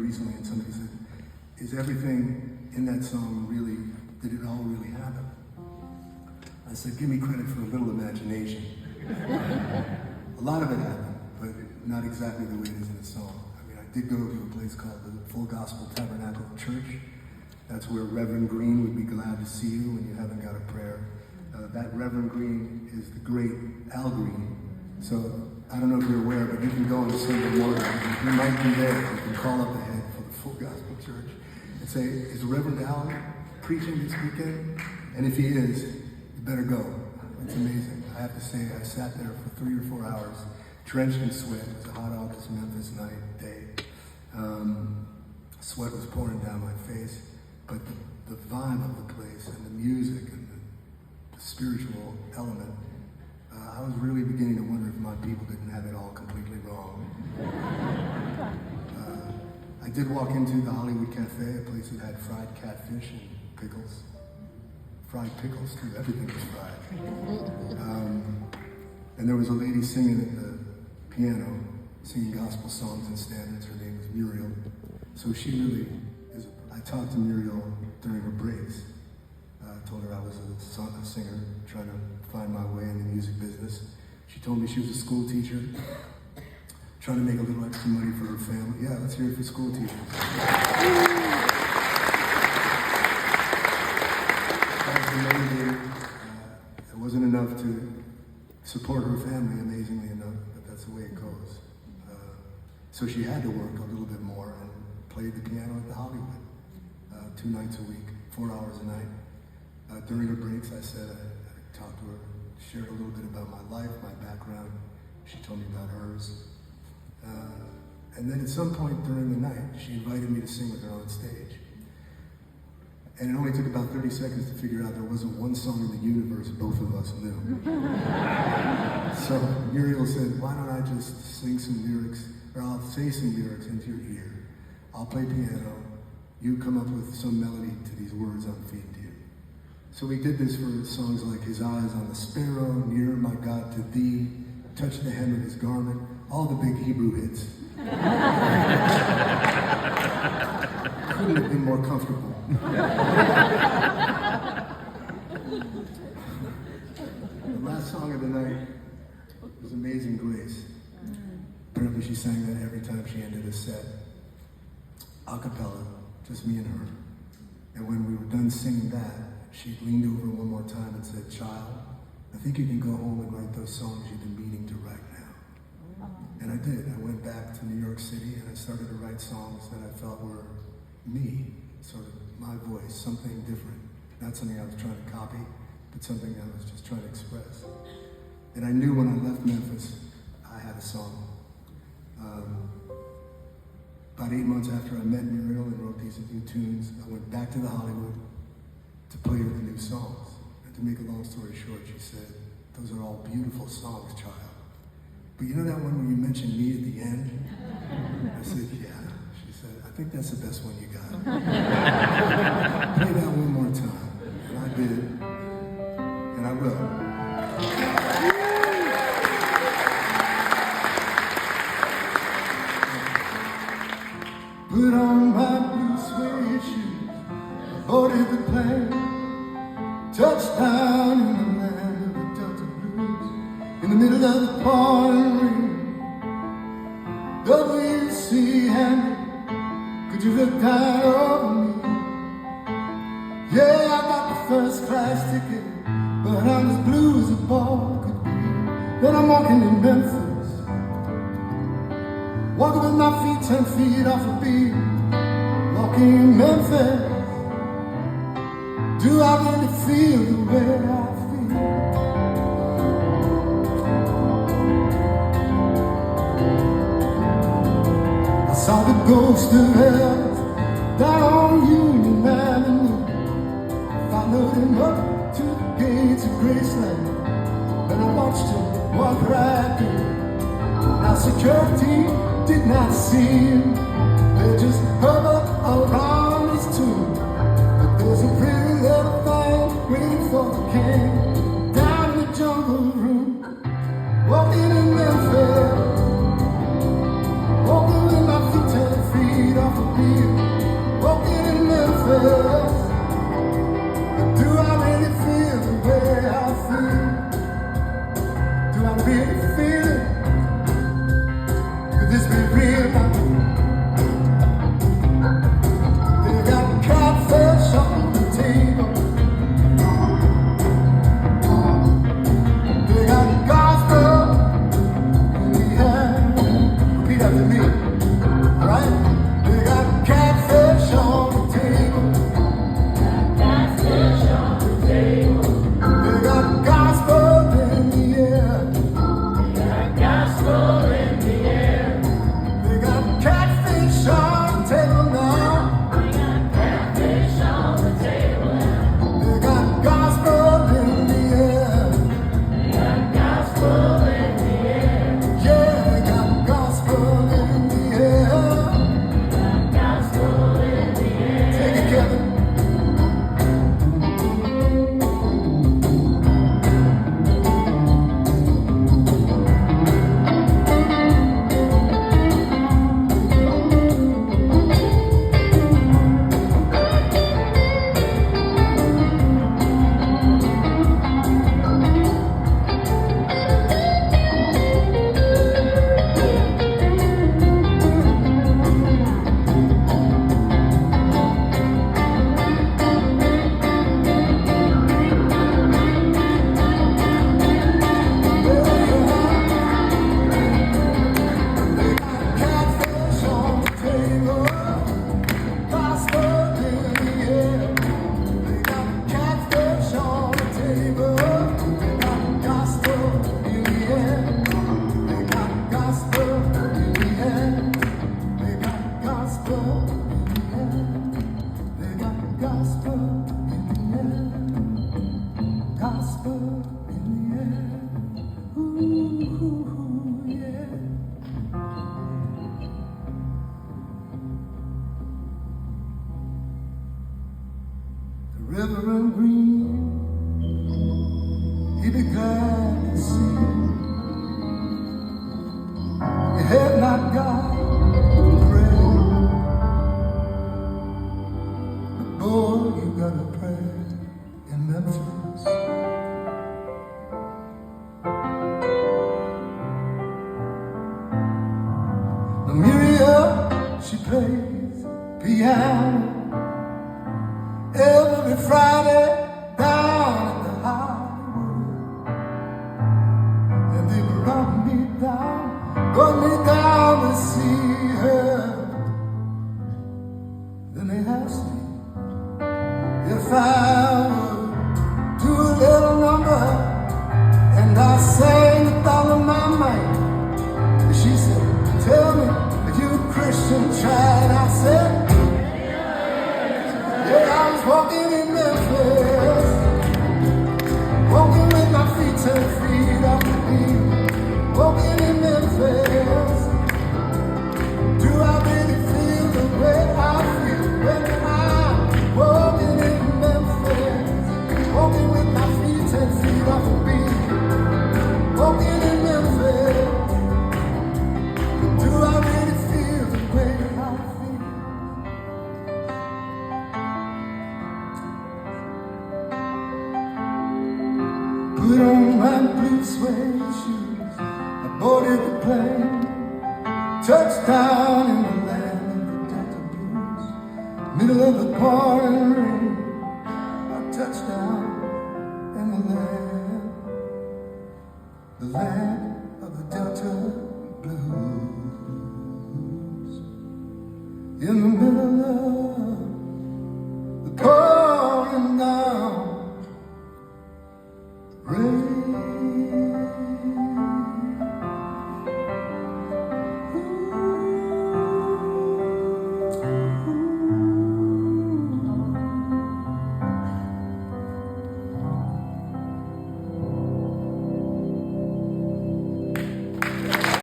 recently, and somebody said, is everything in that song really, did it all really happen? I said, give me credit for a little imagination. A lot of it happened, but not exactly the way it is in the song. I mean, I did go to a place called the Full Gospel Tabernacle Church. That's where Reverend Green would be glad to see you when you haven't got a prayer. That Reverend Green is the great Al Green. So I don't know if you're aware, but you can go and Sunday morning. You might be there. You can call up ahead for the Full Gospel Church and say, is Reverend Al preaching this weekend? And if he is, you better go. It's amazing. I have to say, I sat there for 3 or 4 hours, drenched in sweat. It was a hot August Memphis day. Sweat was pouring down my face, but the vibe of the place and the music and the spiritual element, I was really beginning to wonder if my people didn't have it all completely wrong. I did walk into the Hollywood Cafe, a place that had fried catfish and pickles. Fried pickles too, everything was fried. And there was a lady singing at the piano, singing gospel songs and standards. Her name was Muriel. So she really is, I talked to Muriel during her breaks. I told her I was a singer, trying to find my way in the music business. She told me she was a school teacher, trying to make a little extra money for her family. Yeah, let's hear it for school teachers. It wasn't enough to support her family, amazingly enough, but that's the way it goes. So she had to work a little bit more and played the piano at the Hollywood 2 nights a week, 4 hours a night. During her breaks, I said, I talked to her, shared a little bit about my life, my background. She told me about hers. And then at some point during the night, she invited me to sing with her on stage. And it only took about 30 seconds to figure out there wasn't one song in the universe both of us knew. So Muriel said, why don't I just sing some lyrics, or I'll say some lyrics into your ear. I'll play piano. You come up with some melody to these words I'm feeding to you. So we did this for songs like His Eyes on the Sparrow, Near My God to Thee, Touch the Hem of His Garment, all the big Hebrew hits. Couldn't have been more comfortable. The last song of the night was Amazing Grace. Apparently she sang that every time she ended a set. A cappella, just me and her. And when we were done singing that, she leaned over one more time and said, child, I think you can go home and write those songs you've been meaning to write now. And I did. I went back to New York City and I started to write songs that I felt were me, sort of my voice, something different. Not something I was trying to copy, but something I was just trying to express. And I knew when I left Memphis, I had a song. About 8 months after I met Muriel and wrote these new tunes, I went back to the Hollywood to play her the new songs. And to make a long story short, she said, those are all beautiful songs, child. But you know that one where you mentioned me at the end? I said, yeah. She said, I think that's the best one you got. Play that one more time. And I did. And I will. Put on my blue suede shoes, boarded the plane, touchdown in the land of the Delta Blues, in the middle of the pouring rain. W.C. Handy, could you look down over me? Yeah, I got the first class ticket, but I'm as blue as a ball could be. Then I'm walking in Memphis, walking with my feet 10 feet off a beat, walking in Memphis. Do I really feel the way I feel? I saw the ghost of Elvis down on Union Avenue. Followed him up to the gates of Graceland. Then I watched him walk right through. Now security did not see him. They just hovered around his tomb. But there's a pretty little thing waiting for the king down in the jungle room, walking in Memphis, walking with my feet 10 feet off the feel walking in Memphis? Do I really feel the way I feel? Do I really feel it? Could this be real now? They got catfish on the table. They got gospel in the air. Repeat after me, right? They got catfish on the table. Catfish on the table. They got gospel in the air. They got gospel in the air. They got catfish on the table now. They got catfish on the table. They got gospel in the air. They got gospel in the air. Yeah, they got gospel in the air. They got gospel in the air. Take it, Kevin. Catfish on the table, gospel in the air. They got catfish on the table. They got gospel in the air. They got gospel in the air. They got gospel in the air. They got gospel in the air. Gospel in the air. Ooh, yeah. The Reverend Green, he'd be glad to see you have not got to pray, but boy, you got to pray in Memphis. The Miriam, she plays piano every Friday down at the Hollywood, and they brought me down to see her. Then they asked me if I would do a little number, and I sang it all in my mind. And she said, "Tell me, are you a Christian child?" I said, "Yeah, I was walking in Memphis, walking with my feet 10 feet off the beat, walking in Memphis. Do I really feel the way I feel when I'm walking in Memphis, walking with my feet 10 feet off the beat, walking in Memphis? Do I really feel the way I feel?" Put on my blue suede shoes, I boarded the plane, touchdown in the land of the Delta Blues, middle of the pouring rain. I touched down in the land of the Delta Blues, in the